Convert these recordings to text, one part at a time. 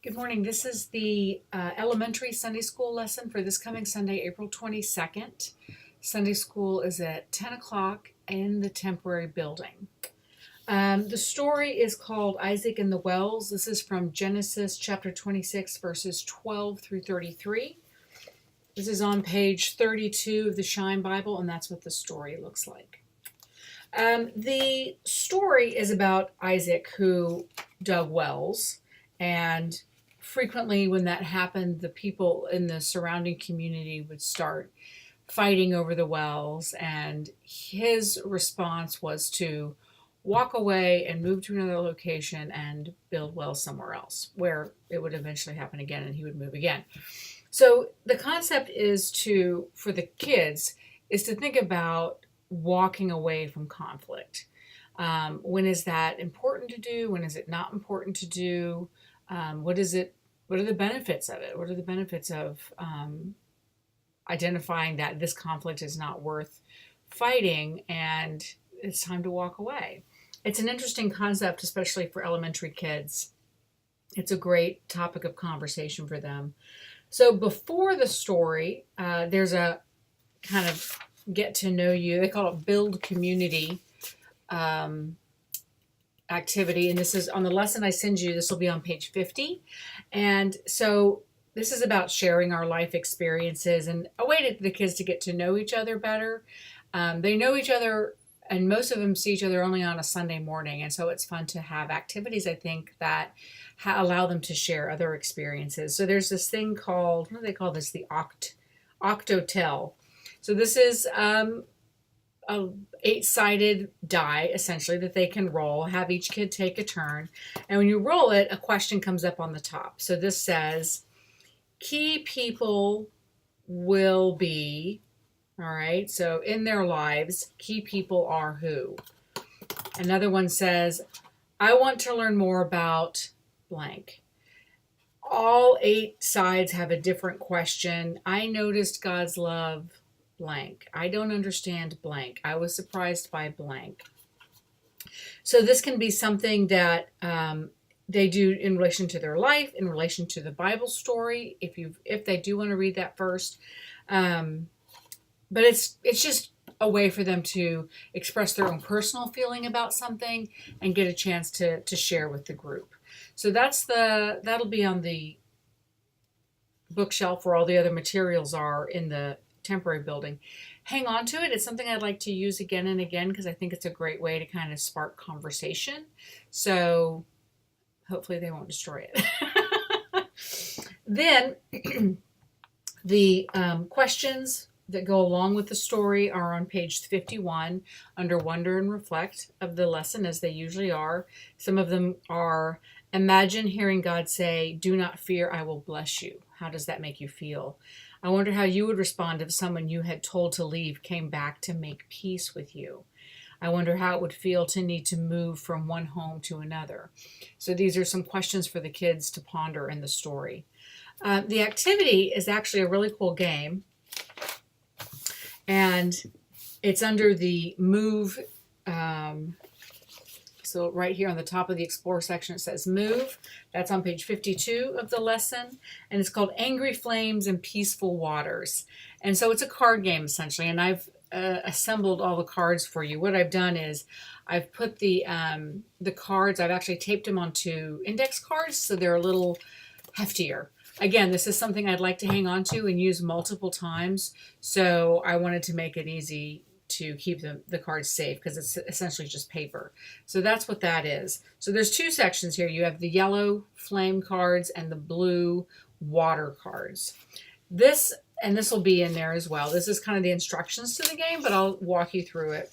Good morning. This is the elementary Sunday school lesson for this coming Sunday, April 22nd. Sunday school is at 10 o'clock in the temporary building. The story is called Isaac and the Wells. This is from Genesis chapter 26, verses 12 through 33. This is on page 32 of the Shine Bible, and that's what the story looks like. The story is about Isaac who dug wells, and frequently when that happened, the people in the surrounding community would start fighting over the wells, and his response was to walk away and move to another location and build wells somewhere else where it would eventually happen again and he would move again. So the concept is for the kids, is to think about walking away from conflict. When is that important to do? When is it not important to do? What is it? What are the benefits of it? What are the benefits of identifying that this conflict is not worth fighting and it's time to walk away? It's an interesting concept, especially for elementary kids. It's a great topic of conversation for them. So before the story, there's a kind of get to know you, they call it build community activity. And this is on the lesson I send you. This will be on page 50. And so this is about sharing our life experiences and a way to the kids to get to know each other better. They know each other, and most of them see each other only on a Sunday morning. And so it's fun to have activities, I think, that allow them to share other experiences. So there's this thing called, what do they call this? The Octotel. So this is a 8-sided die, essentially, that they can roll, have each kid take a turn. And when you roll it, a question comes up on the top. So this says, key people will be, all right, so in their lives, key people are who? Another one says, I want to learn more about blank. All 8 sides have a different question. I noticed God's love blank. I don't understand blank. I was surprised by blank. So this can be something that they do in relation to their life, in relation to the Bible story, if they do want to read that first. But it's just a way for them to express their own personal feeling about something and get a chance to share with the group. So that'll be on the bookshelf where all the other materials are in the temporary building. Hang on to it. It's something I'd like to use again and again because I think it's a great way to kind of spark conversation. So hopefully they won't destroy it. Then the questions that go along with the story are on page 51 under Wonder and Reflect of the lesson, as they usually are. Some of them are, imagine hearing God say, do not fear, I will bless you. How does that make you feel? I wonder how you would respond if someone you had told to leave came back to make peace with you. I wonder how it would feel to need to move from one home to another. So these are some questions for the kids to ponder in the story. The activity is actually a really cool game, and it's under the move. So right here on the top of the Explore section, it says Move. That's on page 52 of the lesson. And it's called Angry Flames and Peaceful Waters. And so it's a card game, essentially. And I've assembled all the cards for you. What I've done is I've put the cards, I've actually taped them onto index cards, so they're a little heftier. Again, this is something I'd like to hang on to and use multiple times. So I wanted to make it easy to keep the cards safe because it's essentially just paper. So that's what that is. So there's 2 sections here. You have the yellow flame cards and the blue water cards. This will be in there as well. This is kind of the instructions to the game, but I'll walk you through it.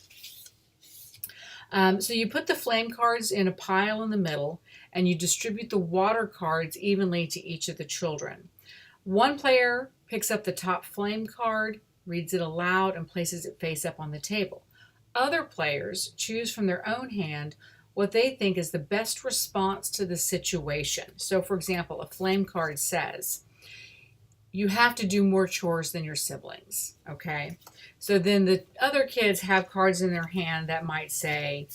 So you put the flame cards in a pile in the middle and you distribute the water cards evenly to each of the children. One player picks up the top flame card, reads it aloud, and places it face up on the table. Other players choose from their own hand what they think is the best response to the situation. So, for example, a flame card says, you have to do more chores than your siblings, okay? So then the other kids have cards in their hand that might say,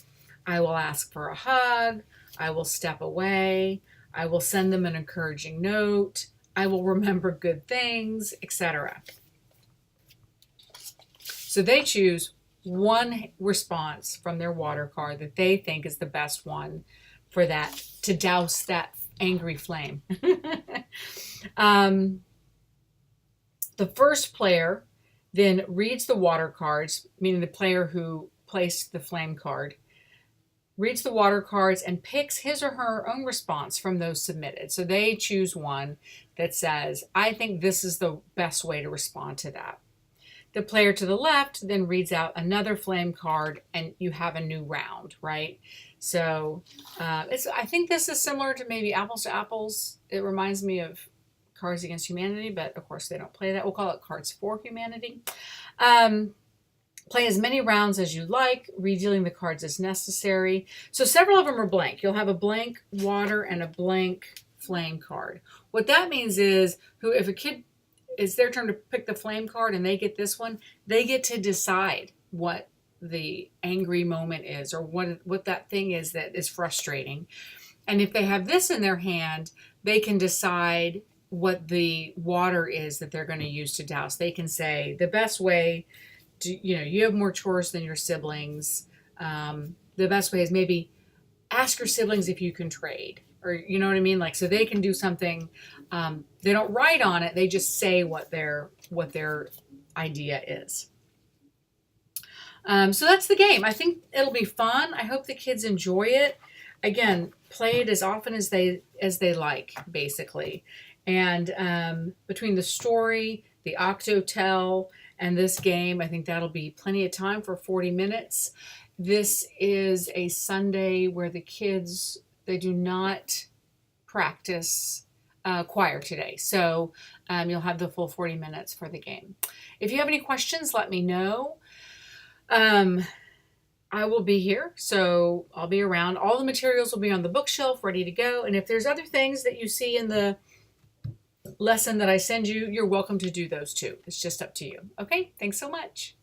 I will ask for a hug, I will step away, I will send them an encouraging note. I will remember good things, etc. So they choose one response from their water card that they think is the best one for that, to douse that angry flame. The first player then reads the water cards, meaning the player who placed the flame card, reads the water cards and picks his or her own response from those submitted. So they choose one that says, I think this is the best way to respond to that. The player to the left then reads out another flame card and you have a new round, right? So I think this is similar to maybe Apples to Apples. It reminds me of Cards Against Humanity, but of course they don't play that. We'll call it Cards for Humanity. Play as many rounds as you like, redealing the cards as necessary. So several of them are blank. You'll have a blank water and a blank flame card. What that means is, if a kid, it's their turn to pick the flame card and they get this one, they get to decide what the angry moment is, or what that thing is that is frustrating. And if they have this in their hand, they can decide what the water is that they're going to use to douse. They can say the best way to, you have more chores than your siblings. The best way is maybe ask your siblings if you can trade, or you know what I mean? Like, so they can do something. They don't write on it. They just say what their idea is. So that's the game. I think it'll be fun. I hope the kids enjoy it. Again, play it as often as they like, basically. And between the story, the Octotel, and this game, I think that'll be plenty of time for 40 minutes. This is a Sunday where the kids, they do not practice choir today. So you'll have the full 40 minutes for the game. If you have any questions, let me know. I will be here, so I'll be around. All the materials will be on the bookshelf, ready to go. And if there's other things that you see in the lesson that I send you, you're welcome to do those too. It's just up to you. Okay, thanks so much.